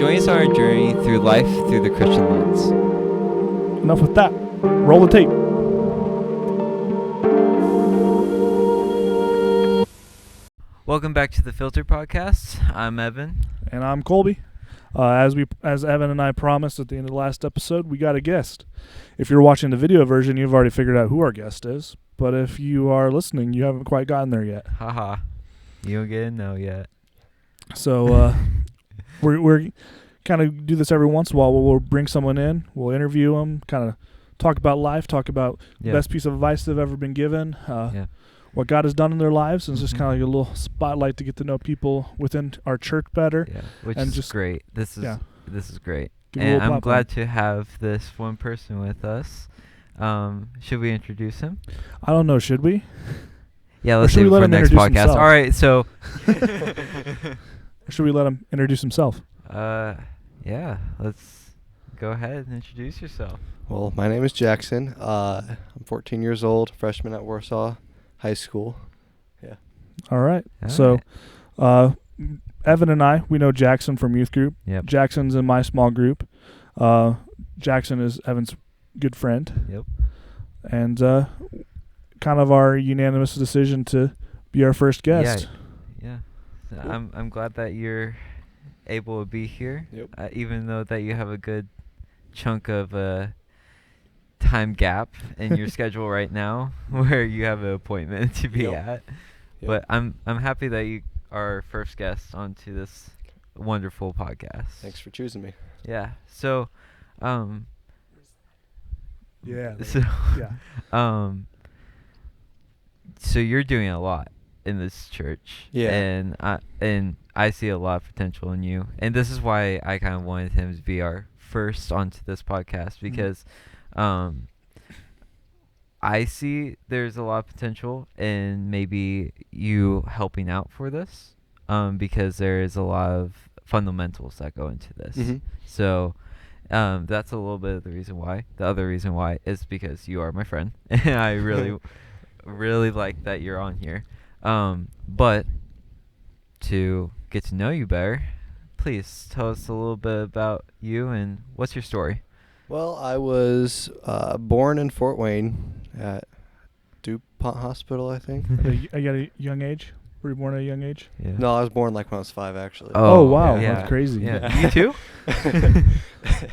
Join us on our journey through life through the Christian lens. Enough with that. Roll the tape. Welcome back to the Filter Podcast. I'm Evan. And I'm Colby. As Evan and I promised at the end of the last episode, we got a guest. If you're watching the video version, you've already figured out who our guest is. But if you are listening, you haven't quite gotten there yet. Haha. You don't get to know yet. So we're kind of do this every once in a while. We'll bring someone in, we'll interview them, kind of talk about life, talk about the best piece of advice they've ever been given, what God has done in their lives, and it's just kind of like a little spotlight to get to know people within our church better. Yeah, which and is just, great. This is great. Give And I'm glad to have this one person with us. Should we introduce him? I don't know. Should we? Yeah, let's save it for next podcast. Himself? All right, so. Or should we let him introduce himself? Yeah, let's go ahead and introduce yourself. Well, my name is Jackson. I'm 14 years old, freshman at Warsaw High School. Yeah. All right. All so, right. Evan and I, we know Jackson from youth group. Yep. Jackson's in my small group. Jackson is Evan's good friend. Yep. And kind of our unanimous decision to be our first guest. Yeah. So I'm glad that you're able to be here. Yep. Even though that you have a good chunk of time gap in your schedule right now, where you have an appointment to be at. Yep. But I'm happy that you are our first guest onto this wonderful podcast. Thanks for choosing me. Yeah. So, Yeah. So, Yeah. So you're doing a lot in this church. Yeah. And I see a lot of potential in you. And this is why I kind of wanted him to be our first onto this podcast, because I see there's a lot of potential in maybe you helping out for this, because there is a lot of fundamentals that go into this. Mm-hmm. So that's a little bit of the reason why. The other reason why is because you are my friend, and I really, really like that you're on here. But to get to know you better, please tell us a little bit about you and what's your story. Well, I was born in Fort Wayne at DuPont Hospital, I think. I got a young age. Were you born at a young age? Yeah. No, I was born like when I was 5, actually. Oh, wow. Yeah. That's crazy. Yeah. You too? I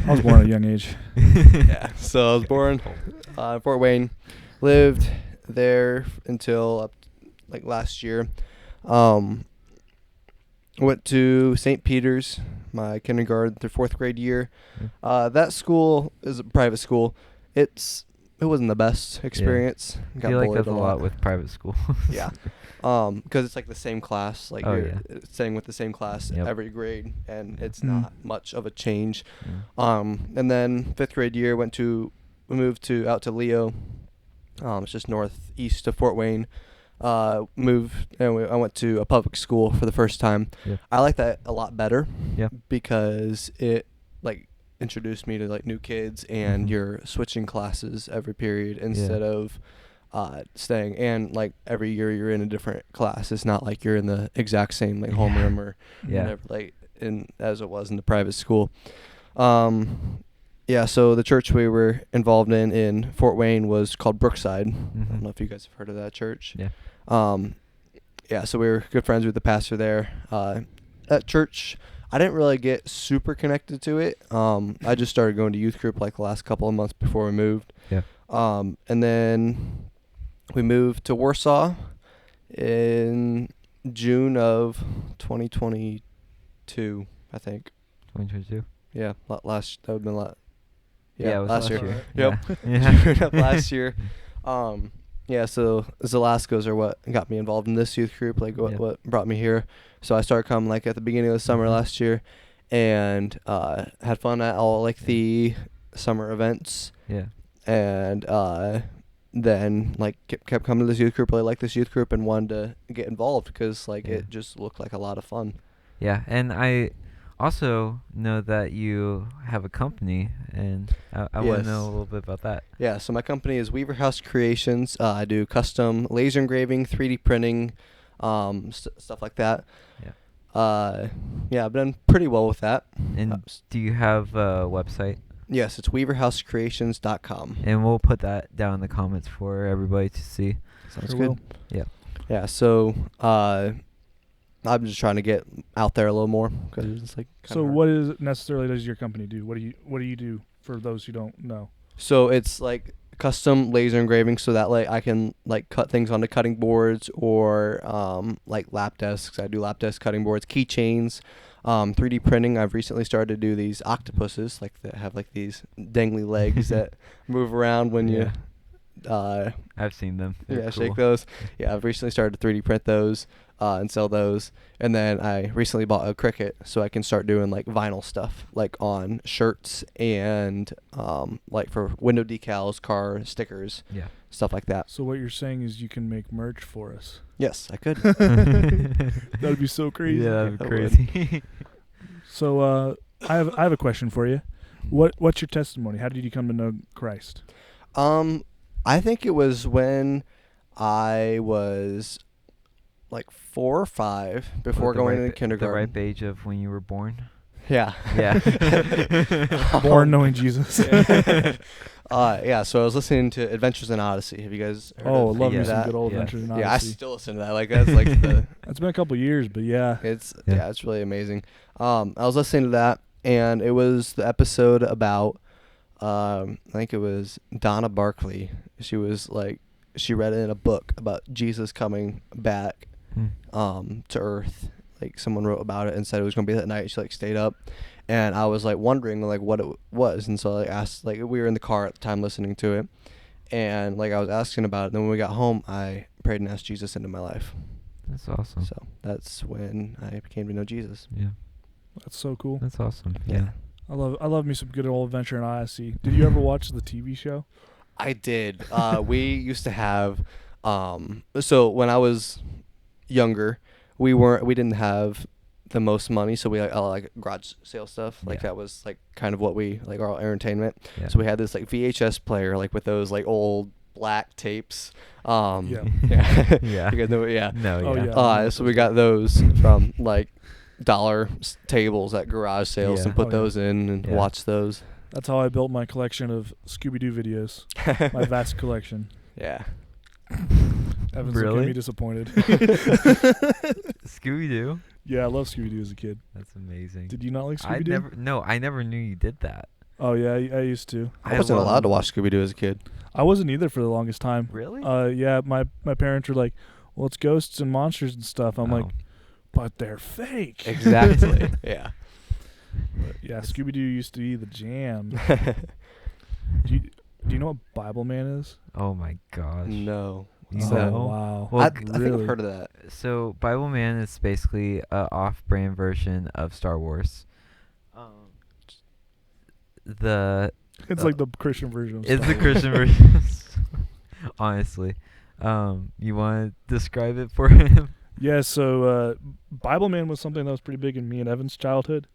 was born at a young age. Yeah. So I was born in Fort Wayne, lived there until like last year. Went to St. Peter's, my kindergarten through 4th grade year. That school is a private school. It wasn't the best experience. I feel like that's a lot with private school. Yeah. Because it's like the same class, like you're staying with the same class every grade, and it's not much of a change. And then 5th grade year we moved out to Leo. It's just northeast of Fort Wayne. I went to a public school for the first time. Yeah. I like that a lot better. Yeah. Because it like introduced me to like new kids, and you're switching classes every period instead of staying, and like every year you're in a different class. It's not like you're in the exact same like homeroom or whatever, like as it was in the private school. So the church we were involved in Fort Wayne was called Brookside. I don't know if you guys have heard of that church. Yeah. So we were good friends with the pastor there. At church, I didn't really get super connected to it. I just started going to youth group like the last couple of months before we moved. Yeah. And then we moved to Warsaw in June of 2022, I think. 2022? Yeah, that would have been it was last year. Yep. Yeah. June of last year. So Zalaskos are what got me involved in this youth group, like what brought me here. So I started coming like at the beginning of the summer last year, and had fun at all like the summer events. Yeah. And then like kept coming to this youth group. Really liked this youth group and wanted to get involved because it just looked like a lot of fun. Yeah, and I also know that you have a company, and I want to know a little bit about that. Yeah, so my company is Weaver House Creations. I do custom laser engraving, 3D printing, stuff like that. Yeah. Yeah, I've done pretty well with that. And do you have a website? Yes, it's weaverhousecreations.com. And we'll put that down in the comments for everybody to see. Sounds Sure good. will. Yeah. Yeah, so I'm just trying to get out there a little more because it's like. So what is necessarily does your company do? What do you do for those who don't know? So it's like custom laser engraving, so that like I can like cut things onto cutting boards or like lap desks. I do lap desk cutting boards, keychains, 3D printing. I've recently started to do these octopuses, like that have like these dangly legs that move around when you. I've seen them. They're cool. Shake those. Yeah, I've recently started to 3D print those and sell those. And then I recently bought a Cricut, so I can start doing like vinyl stuff, like on shirts and like for window decals, car stickers, stuff like that. So what you're saying is you can make merch for us. Yes, I could. That'd be so crazy. Yeah, that'd be crazy. So I have a question for you. What's your testimony? How did you come to know Christ? I think it was when I was like 4 or 5 before going into kindergarten. The ripe age of when you were born? Yeah. Yeah. Born knowing Jesus. Yeah, so I was listening to Adventures in Odyssey. Have you guys heard of love me that? some good old Adventures in Odyssey. Yeah, I still listen to that. Like that's like the It's been a couple years, but yeah. It's really amazing. I was listening to that and it was the episode about I think it was Donna Barkley. She was like she read it in a book about Jesus coming back to Earth. Like someone wrote about it and said it was going to be that night. She like stayed up, and I was like wondering like what it was, and so I asked, like we were in the car at the time listening to it, and like I was asking about it. And then when we got home, I prayed and asked Jesus into my life. That's awesome. So that's when I came to know Jesus. Yeah, that's so cool. That's awesome. Yeah. I love me some good old Adventure in Odyssey. Did you ever watch the TV show? I did. We used to have so when I was younger, we didn't have the most money, so we like garage sale stuff. Like that was like kind of what we like our entertainment. Yeah. So we had this like VHS player like with those like old black tapes. Yeah. You guys know, yeah. No, oh, yeah. So we got those from like dollar tables at garage sales and put those in and watch those. That's how I built my collection of Scooby-Doo videos. My vast collection. Yeah. Evan's looking at me disappointed. Scooby-Doo? Yeah, I love Scooby-Doo as a kid. That's amazing. Did you not like Scooby-Doo? I never knew you did that. Oh, yeah, I used to. I wasn't allowed to watch Scooby-Doo as a kid. I wasn't either for the longest time. Really? Yeah, my parents were like, well, it's ghosts and monsters and stuff. I'm like, but they're fake. Exactly. Yeah. But yeah, Scooby-Doo used to be the jam. Do you know what Bible Man is? Oh my gosh. No. Wow. Well, I think I've heard of that. So Bible Man is basically an off-brand version of Star Wars. It's like the Christian version of Star Wars. It's the Christian version. Honestly. You want to describe it for him? Yeah, so Bible Man was something that was pretty big in me and Evan's childhood,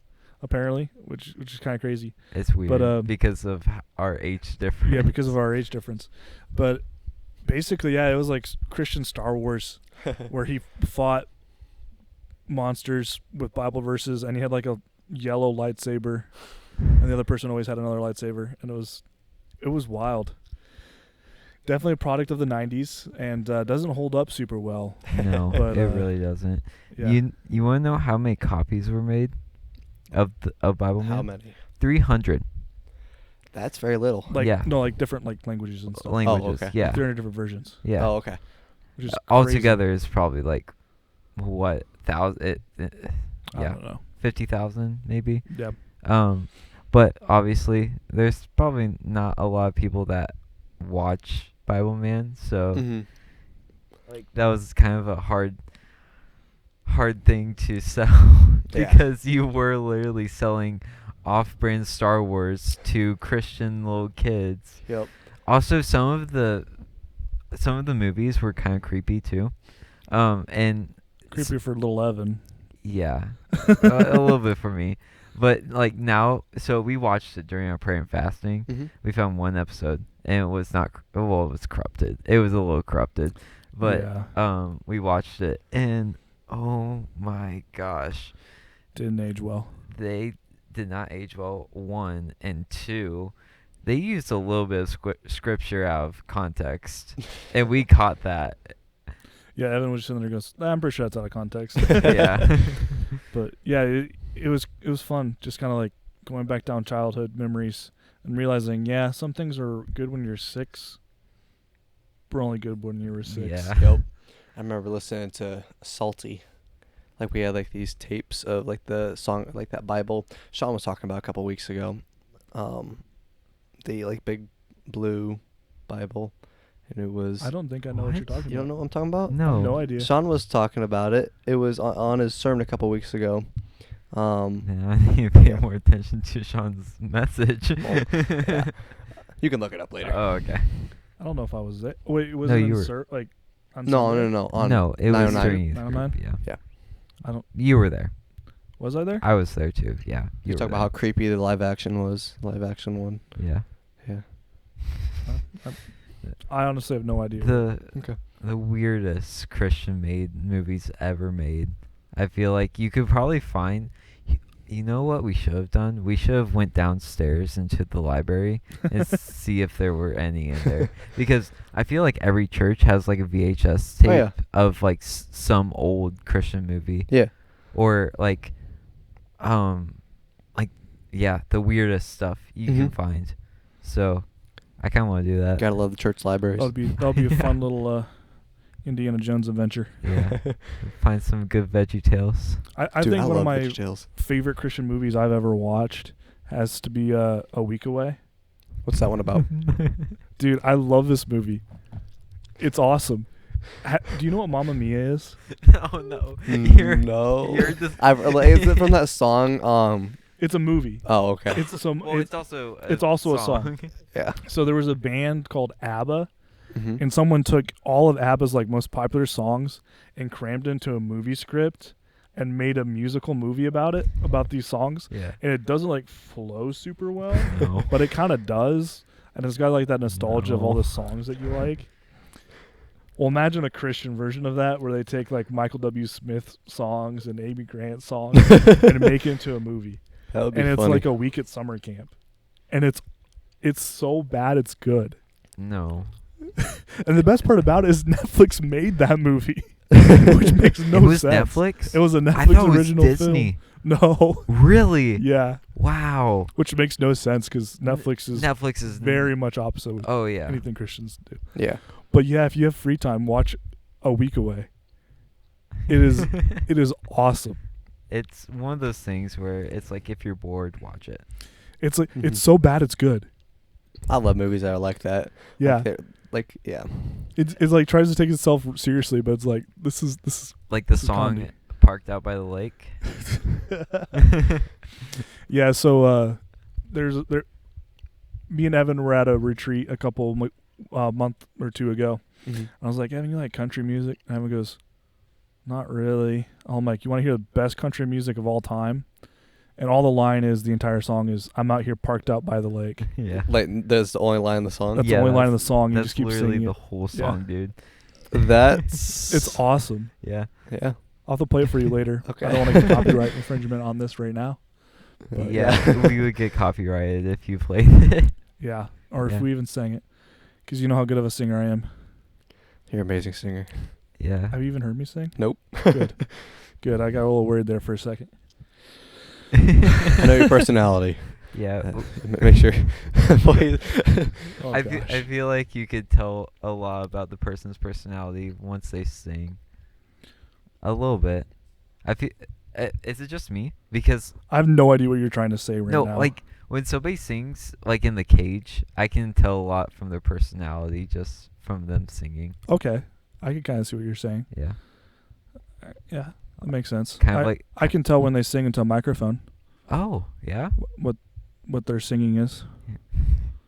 apparently, which is kind of crazy. It's weird, but because of our age difference. Yeah, because of our age difference. But basically, yeah, it was like Christian Star Wars, where he fought monsters with Bible verses, and he had like a yellow lightsaber, and the other person always had another lightsaber, and it was wild. Definitely a product of the 90s, and doesn't hold up super well. No, but, it really doesn't. Yeah. You want to know how many copies were made of Bible Man? How many? 300. That's very little. Like different like languages and stuff. Languages, okay. yeah. 300 different versions. Yeah. Oh, okay. Which is altogether is probably like what 1,000? I don't know. 50,000 maybe. Yeah. But obviously there's probably not a lot of people that watch Bible Man, so like that was kind of a hard thing to sell because you were literally selling off-brand Star Wars to Christian little kids. Yep. Also, some of the movies were kind of creepy too, and creepy for little Evan. Yeah, a little bit for me. But like now, so we watched it during our prayer and fasting. Mm-hmm. We found one episode, and it was not it was corrupted. It was a little corrupted, but we watched it, and Oh my gosh. Didn't age well. They did not age well, 1, and 2. They used a little bit of scripture out of context, and we caught that. Yeah, Evan was sitting there and goes, I'm pretty sure that's out of context. Yeah. But yeah, it was fun, just kind of like going back down childhood memories and realizing, yeah, some things are good when you're 6, but only good when you were 6. Yeah. Yep. I remember listening to Salty. Like we had like these tapes of like the song, like that Bible Sean was talking about a couple weeks ago. The like big blue Bible, and it was. I don't think I know what you're talking about. You don't know what I'm talking about? No. No idea. Sean was talking about it. It was on his sermon a couple weeks ago. Yeah, I need to pay more attention to Sean's message. Yeah. You can look it up later. Oh, okay. I don't know if I was there. Wait, was No, it you in were. like on No, Sunday? no. On No, it was 909. during youth group. 909? Yeah. I don't. You were there. Was I there? I was there too. Yeah. You were talk about there. how creepy the live action was. Live action one. Yeah. Yeah. I honestly have no idea. The weirdest Christian-made movies ever made. I feel like you could probably find. You know what we should have done? We should have went downstairs into the library and see if there were any in there. Because I feel like every church has like a VHS tape of like some old Christian movie. Yeah. Or like, the weirdest stuff you can find. So, I kind of want to do that. Gotta love the church libraries. That'll be a fun little Indiana Jones adventure. Yeah. Find some good Veggie Tales. I Dude, think one of my VeggieTales. favorite Christian movies I've ever watched has to be A Week Away. What's that one about? Dude, I love this movie. It's awesome. Do you know what Mamma Mia is? Oh no. No. You're just Is it from that song? It's a movie. Oh, okay. It's also a song. Yeah. So there was a band called ABBA, Mm-hmm. and someone took all of ABBA's like most popular songs and crammed into a movie script and made a musical movie about these songs. Yeah. And it doesn't like flow super well, No. but it kind of does. And it's got like that nostalgia of all No. the songs that you like. Well, imagine a Christian version of that where they take like Michael W. Smith songs and Amy Grant songs and make it into a movie. That would be And it's funny. like a week at summer camp. And it's so bad it's good. No. And the best part about it is Netflix made that movie, which makes no It was sense. Netflix? It was a I Netflix thought it was original Disney. film. No. Really? Yeah. Wow. Which makes no sense because Netflix is very much opposite with Oh yeah. anything Christians do. Yeah. But yeah, if you have free time, watch A Week Away. It is awesome. It's one of those things where it's like if you're Mm-hmm. bored, watch it. It's like it's so bad it's good. I love movies that are like that. Yeah. Like yeah. It's like tries to take itself seriously, but it's like this is Like the This is song comedy. Parked Out by the Lake. Yeah, so me and Evan were at a retreat a couple month or two ago. Mm-hmm. I was like, Evan, you like country music? And Evan goes, not really. I'm like, you want to hear the best country music of all time? And all the line is, the entire song is, I'm out here parked out by the lake. Yeah. Like that's the only line in the song. That's Yeah, the only line that's- in the song. You That's just keep literally singing the it. whole song, dude. That's It's awesome. Yeah. yeah. I'll have to play it for you later. Okay. I don't want to get copyright infringement on this right now. But Yeah, we would get copyrighted if you played it. Yeah. Or Yeah. if we even sang it. Because you know how good of a singer I am. You're an amazing singer. Yeah. Have you even heard me sing? Nope. Good. Good. I got a little worried there for a second. I know your personality. Yeah. Make sure. Please. Oh, I gosh. feel like you could tell a lot about the person's personality once they sing. A little bit. I feel. Is it just me? Because I have no idea what you're trying to say right no, now. like when somebody sings like in the cage, I can tell a lot from their personality just from them singing. Okay. I can kind of see what you're saying. Yeah. Yeah. That makes sense. Kind of like. I can tell when they sing into a microphone Oh yeah. what their singing is.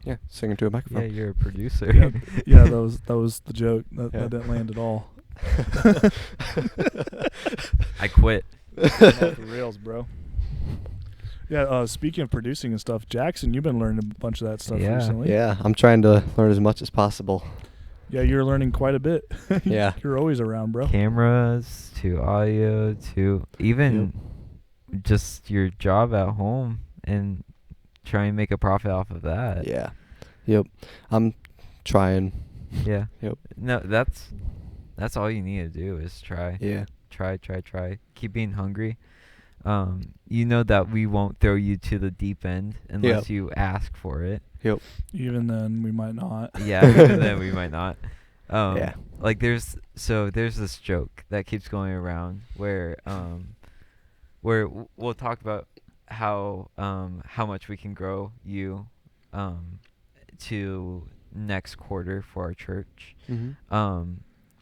Yeah, singing to a Yeah, microphone. you're a producer. Yeah, yeah, that was the joke. That didn't land at all. I quit. Off the rails, bro. Yeah, speaking of producing and stuff, Jackson, you've been learning a bunch of that stuff Yeah. recently. Yeah, I'm trying to learn as much as possible. Yeah, you're learning quite a bit. Yeah. You're always around, bro. Cameras to audio to even just your job at home and try and make a profit off of that. Yeah. Yep. I'm trying. Yeah. Yep. No, that's all you need to do is try. Yeah. Try. Keep being hungry. You know that we won't throw you to the deep end unless you ask for it. Yep. Even then, we might not. Yeah, even then we might not. Yeah. Like there's this joke that keeps going around where we'll talk about how much we can grow you to next quarter for our church. Mm-hmm.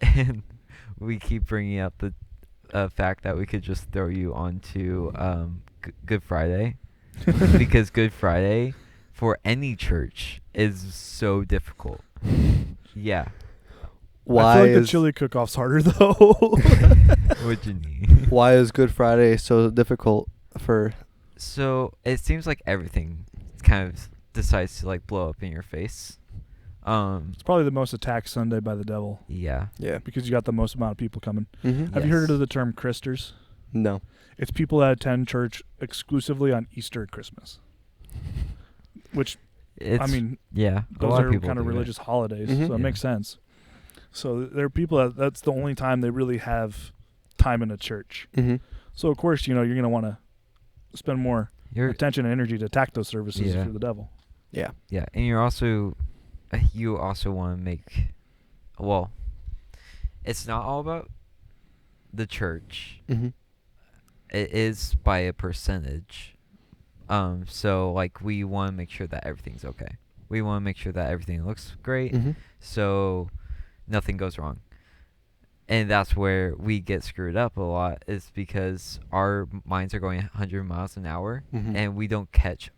And we keep bringing up the fact that we could just throw you onto Good Friday because Good Friday for any church is so difficult. Yeah. Why I feel like the is chili cook-off's harder though. What'd you need? why is Good Friday so difficult for? So it seems like everything kind of decides to like blow up in your face. It's probably the most attacked Sunday by the devil. Yeah. Yeah. Because you got the most amount of people coming. Mm-hmm. Have you heard of the term Christers? No. It's people that attend church exclusively on Easter and Christmas. Which, I mean, yeah, those are kind of religious holidays, so it makes sense. So there are people that's the only time they really have time in a church. Mm-hmm. So, of course, you're going to want to spend more attention and energy to attack those services for the devil. Yeah. Yeah, and you also want to make, well, it's not all about the church. Mm-hmm. It is by a percentage. So like we want to make sure that everything's okay. We want to make sure that everything looks great, so nothing goes wrong. And that's where we get screwed up a lot, is because our minds are going 100 miles an hour, and we don't catch,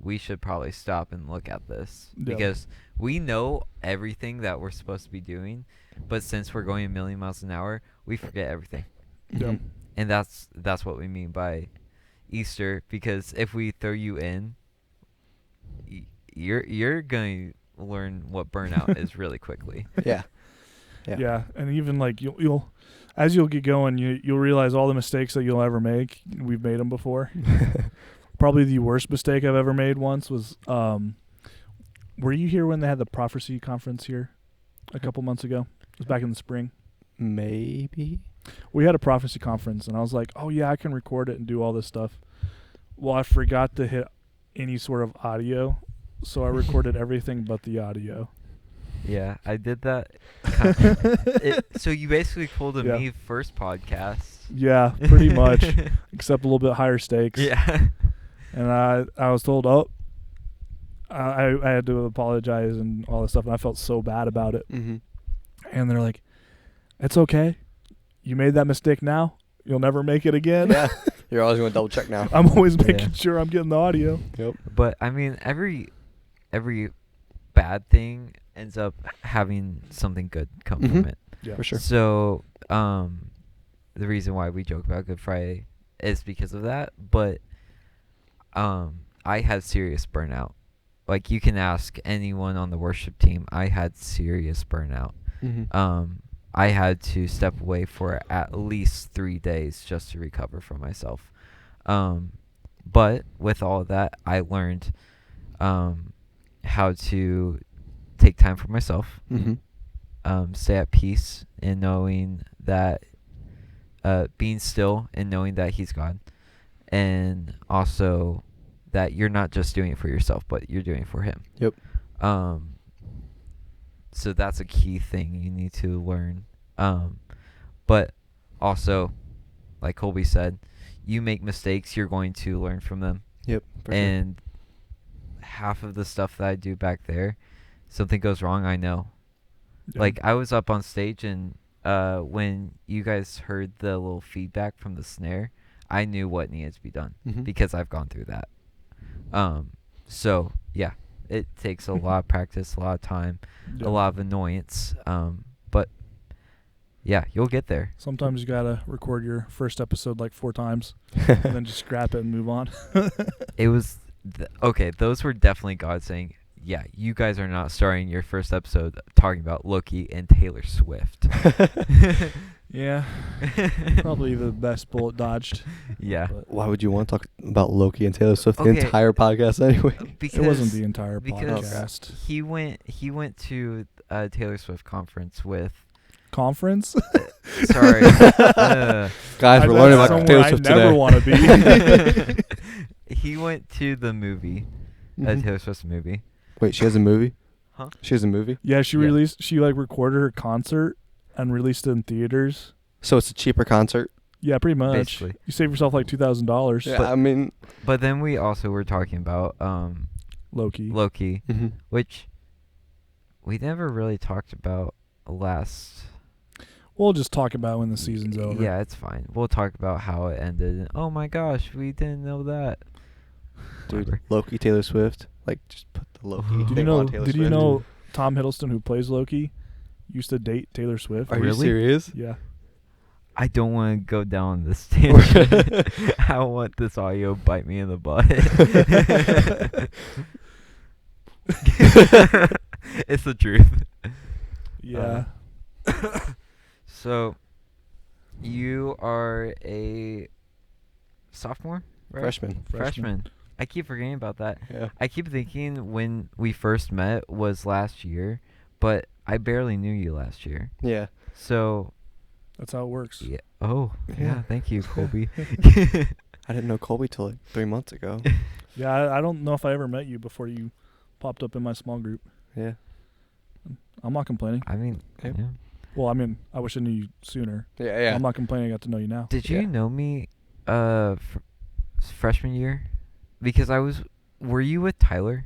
we should probably stop and look at this. Because we know everything that we're supposed to be doing, but since we're going a million miles an hour, we forget everything. And that's what we mean by Easter, because if we throw you in, you're going to learn what burnout is really quickly. Yeah, and even like you'll as you'll get going, you'll realize all the mistakes that you'll ever make. We've made them before. Probably the worst mistake I've ever made once was, were you here when they had the prophecy conference here a couple months ago? It was back in the spring. Maybe. We had a prophecy conference, and I was like, oh, yeah, I can record it and do all this stuff. Well, I forgot to hit any sort of audio, so I recorded everything but the audio. Yeah, I did that. So you basically pulled a me first podcast. Yeah, pretty much, except a little bit higher stakes. Yeah. And I was told, I had to apologize and all this stuff, and I felt so bad about it. And they're like, it's okay. You made that mistake now. You'll never make it again. Yeah. You're always going to double check now. I'm always making sure I'm getting the audio. Yep. But, I mean, every bad thing ends up having something good come from it. Yeah, for sure. So, the reason why we joke about Good Friday is because of that. But I had serious burnout. Like, you can ask anyone on the worship team. I had serious burnout. I had to step away for at least 3 days just to recover from myself. But with all of that, I learned how to take time for myself, stay at peace in knowing that, being still and knowing that He's God, and also that you're not just doing it for yourself, but you're doing it for Him. Yep. So that's a key thing you need to learn. But also, like Colby said, you make mistakes, you're going to learn from them. Yep. And half of the stuff that I do back there, something goes wrong, I know. Yeah. Like, I was up on stage, and when you guys heard the little feedback from the snare, I knew what needed to be done because I've gone through that. So, yeah, it takes a lot of practice, a lot of time, a lot of annoyance. But, yeah, you'll get there. Sometimes you got to record your first episode like 4 times and then just scrap it and move on. It was, okay, those were definitely God saying, yeah, you guys are not starting your first episode talking about Loki and Taylor Swift. Yeah. Probably the best bullet dodged. Yeah. Why would you want to talk about Loki and Taylor Swift the entire podcast anyway? It wasn't the entire podcast. He went to a Taylor Swift conference with... Conference? Sorry. Guys, we're learning about Taylor Swift today. I never want to be. He went to the movie, Taylor Swift's movie. Wait, she has a movie? Huh? She has a movie? Yeah, she recorded her concert and released it in theaters. So it's a cheaper concert? Yeah, pretty much. Basically. You save yourself like $2,000. Yeah, But then we also were talking about Loki, which we never really talked about last... We'll just talk about when the season's over. Yeah, it's fine. We'll talk about how it ended. And, oh my gosh, we didn't know that. Dude, Whatever. Loki, Taylor Swift. Like, just put the Loki thing on Taylor Swift. Did you know Tom Hiddleston, who plays Loki, used to date Taylor Swift? Are you serious? Yeah. I don't want to go down this tangent. I don't want this audio bite me in the butt. It's the truth. Yeah. So, you are a sophomore, right? Freshman. I keep forgetting about that. Yeah. I keep thinking when we first met was last year, but I barely knew you last year. Yeah. So... That's how it works. Yeah. Oh, yeah. Thank you, Colby. I didn't know Colby till like 3 months ago. Yeah, I don't know if I ever met you before you popped up in my small group. Yeah. I'm not complaining. I mean, yeah. Well, I wish I knew you sooner. Yeah. I'm not complaining I got to know you now. Did you know me freshman year? Because were you with Tyler?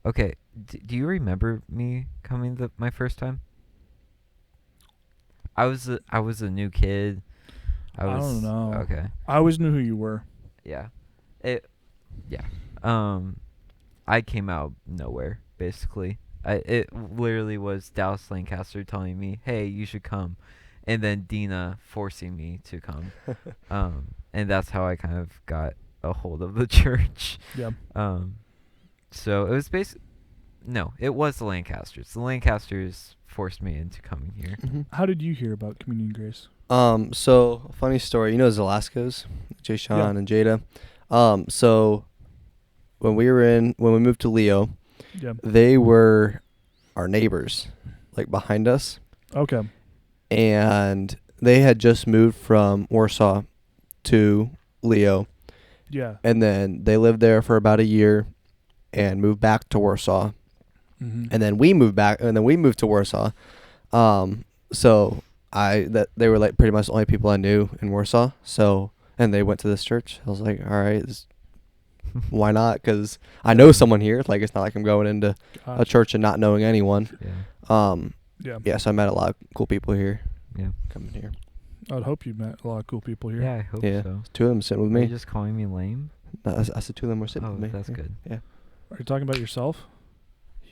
Okay. Do you remember me coming my first time? I was a new kid. I don't know. Okay. I always knew who you were. Yeah. I came out of nowhere, basically. It literally was Dallas Lancaster telling me, "Hey, you should come," and then Dina forcing me to come. And that's how I kind of got a hold of the church. Yeah. So it was it was the Lancasters. The Lancasters forced me into coming here. Mm-hmm. How did you hear about Community Grace? So funny story. You know Zelasco's, Jay Sean and Jada. So when we moved to Leo, they were our neighbors, like behind us. Okay. And they had just moved from Warsaw to Leo. Yeah. And then they lived there for about a year and moved back to Warsaw. Mm-hmm. And then we moved back, and then we moved to Warsaw. So they were like pretty much the only people I knew in Warsaw. So, and they went to this church. I was like, all right, why not? Because I know someone here. Like, it's not like I'm going into a church and not knowing anyone. Yeah. So I met a lot of cool people here. Yeah. Coming here. I'd hope you met a lot of cool people here. Yeah, I hope so. 2 of them sitting with Are me. you just calling me lame? No, I said 2 of them were sitting with me. Oh, that's good. Yeah. Are you talking about yourself?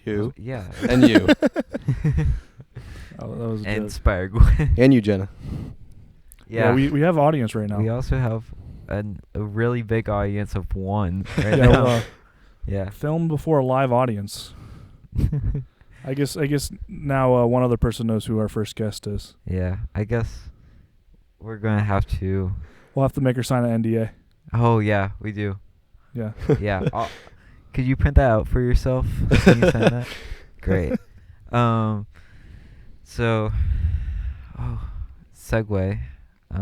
You. Yeah. And you. Oh, that was a and joke. Spider-Gwen. And you, Jenna. Yeah, we have audience right now. We also have a really big audience of one right yeah, now. Yeah. Film before a live audience. I guess now one other person knows who our first guest is. Yeah, I guess we're going to have to... We'll have to make her sign an NDA. Oh, yeah, we do. Yeah. Yeah. Could you print that out for yourself? Can you sign that? Great. So, segue. I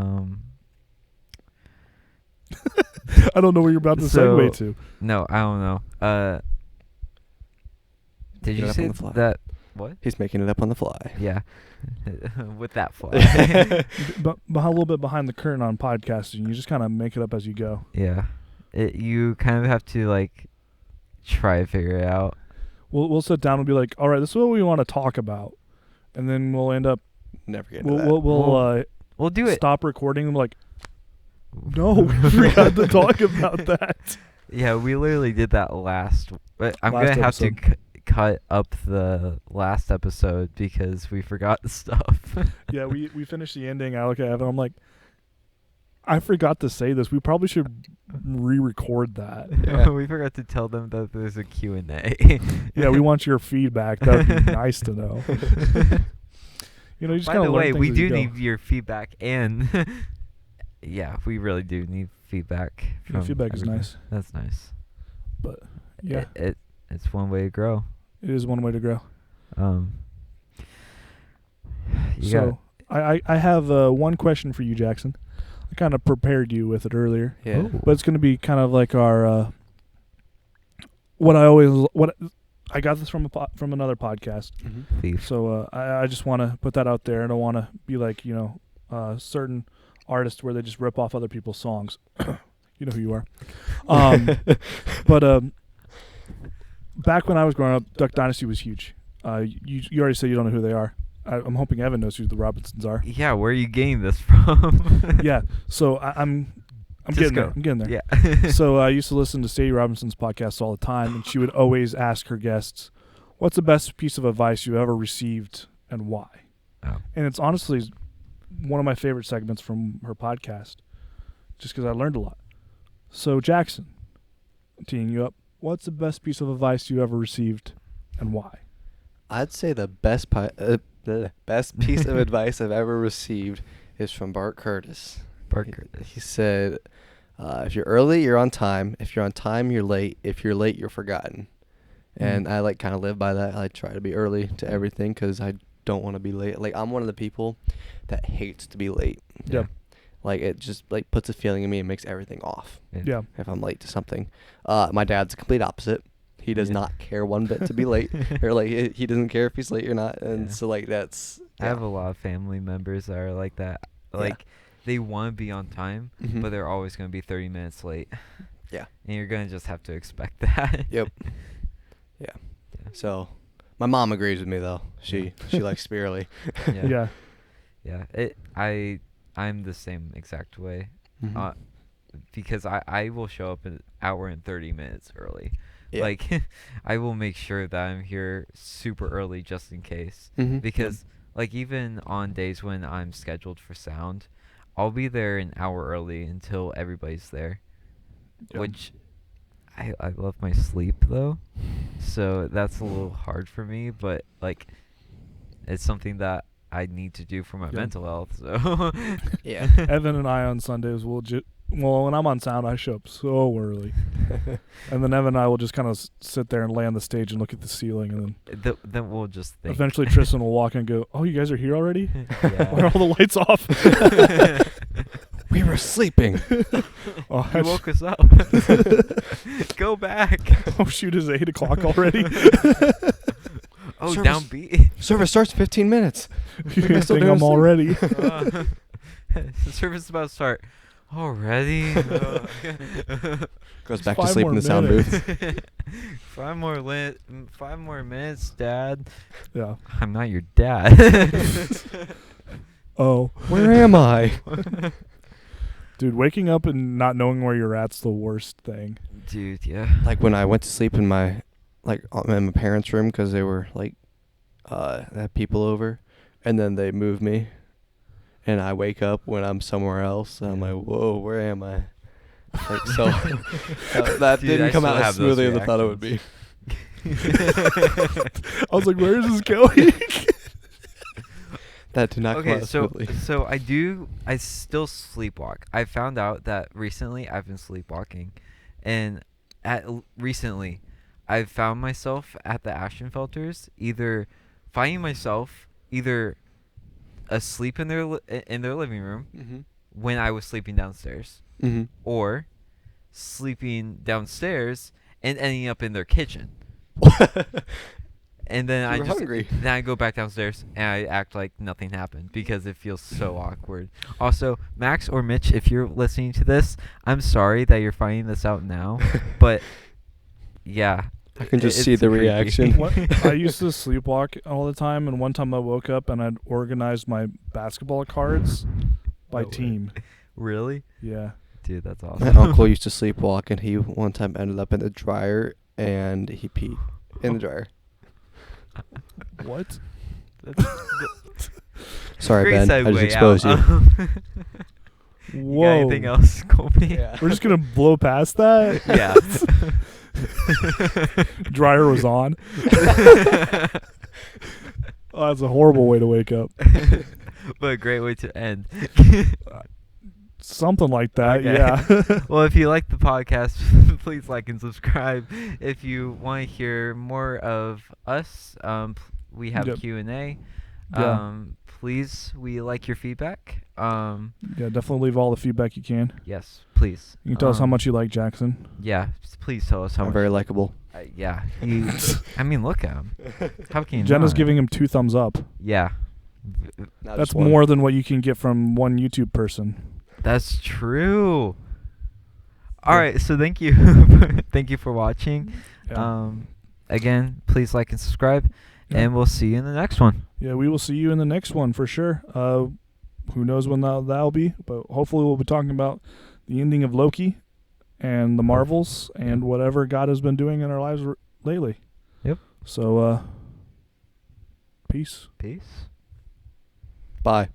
don't know where you're about to segue to. No, I don't know. Did you say that? What? He's making it up on the fly. Yeah. With that fly. But a little bit behind the curtain on podcasting, you just kind of make it up as you go. Yeah. You kind of have to, like, try to figure it out. We'll sit down and be like, all right, this is what we want to talk about. And then we'll end up... Never get into that. We'll do it. Stop recording and like, no, we forgot to talk about that. Yeah, we literally did that but I'm going to have to cut up the last episode because we forgot the stuff. Yeah, we finished the ending. I look at Evan, I'm like, I forgot to say this. We probably should re-record that. Yeah. We forgot to tell them that there's a Q&A. Yeah, we want your feedback. That would be nice to know. You just by the way, we do need your feedback, and yeah, we really do need feedback. Feedback is nice. That's nice. But yeah, it's one way to grow. It is one way to grow. I have one question for you, Jackson. I kind of prepared you with it earlier. Yeah. But it's going to be kind of like our what I got this from another podcast. Mm-hmm. So I just want to put that out there. I don't want to be like certain artists where they just rip off other people's songs. You know who you are. But back when I was growing up, Duck Dynasty was huge. You already said you don't know who they are. I'm hoping Evan knows who the Robinsons are. Yeah, where are you getting this from? Yeah, so I'm getting there. I'm getting there. Yeah. So I used to listen to Sadie Robinson's podcast all the time, and she would always ask her guests, "What's the best piece of advice you ever received, and why?" Oh. And it's honestly one of my favorite segments from her podcast, just because I learned a lot. So Jackson, I'm teeing you up. What's the best piece of advice you ever received, and why? I'd say the best piece of advice I've ever received is from Bart Curtis. He said, if you're early, you're on time. If you're on time, you're late. If you're late, you're forgotten. And I kind of live by that. I try to be early to everything because I don't want to be late. I'm one of the people that hates to be late. Yeah. It just puts a feeling in me and makes everything off. Yeah. If I'm late to something. My dad's the complete opposite. He does not care one bit to be late, or he doesn't care if he's late or not, and so that's. Yeah. I have a lot of family members that are like that. They want to be on time, but they're always going to be 30 minutes late. Yeah, and you're going to just have to expect that. Yep. Yeah. So, my mom agrees with me though. She likes to be early. Yeah. Yeah. I'm the same exact way, because I will show up an hour and 30 minutes early. Yeah. I will make sure that I'm here super early just in case. Because, even on days when I'm scheduled for sound, I'll be there an hour early until everybody's there. Yeah. Which, I love my sleep, though. So that's a little hard for me, but, it's something that I need to do for my mental health, so. Yeah. Evan and I on Sundays will when I'm on sound, I show up so early. And then Evan and I will just kind of sit there and lay on the stage and look at the ceiling. And then we'll just think. Eventually Tristan will walk in and go, "Oh, you guys are here already? Yeah. Why are all the lights off?" We were sleeping. Oh, you woke us up. Go back. Oh, shoot, it's 8 o'clock already. Oh, downbeat. Service starts in 15 minutes. You think I'm all ready. The service is about to start. Already? Goes back to sleep in the sound booth. 5 more minutes, Dad. Yeah. I'm not your dad. Oh. Where am I? Dude, waking up and not knowing where you're at's the worst thing. Dude, yeah. When I went to sleep in my in my parents' room because they were they had people over, and then they moved me. And I wake up when I'm somewhere else, and I'm like, whoa, where am I? That Dude, didn't come out as smoothly as I thought it would be. I was like, where is this going? That did not come out smoothly. So I still sleepwalk. I found out that recently I've been sleepwalking. And recently, I've found myself at the Ashenfelters finding myself asleep in their living room when I was sleeping downstairs, or sleeping downstairs and ending up in their kitchen. And then I go back downstairs and I act like nothing happened because it feels so awkward. Also, Max or Mitch, if you're listening to this, I'm sorry that you're finding this out now, but yeah. I can just see the creepy reaction. I used to sleepwalk all the time, and one time I woke up and I'd organized my basketball cards by team. Really? Yeah. Dude, that's My awesome. uncle used to sleepwalk, and he one time ended up in the dryer, and he peed in the dryer. What? Sorry, Great Ben. I just segue exposed out. you. You got anything else, Colby? Yeah. We're just gonna blow past that. Yeah. Dryer was on. Oh, that's a horrible way to wake up. But a great way to end. Something like that, Okay. yeah. Well, if you like the podcast, please like and subscribe. If you want to hear more of us, we have Yep. Q&A. Yeah. Please, we like your feedback. Yeah, definitely leave all the feedback you can. Yes, please. You can tell us how much you like Jackson. Yeah, please tell us how I'm much. very likable. Yeah. I mean, look at him. How can you Jenna's not? giving him 2 thumbs up. Yeah. Not That's just one. more than what you can get from one YouTube person. That's true. All Yeah. right, so thank you. Thank you for watching. Yeah. Again, please like and subscribe, Yeah. and we'll see you in the next one. Yeah, we will see you in the next one for sure. Who knows when that'll be, but hopefully we'll be talking about the ending of Loki and the Marvels and whatever God has been doing in our lives lately. Yep. So, peace. Peace. Bye.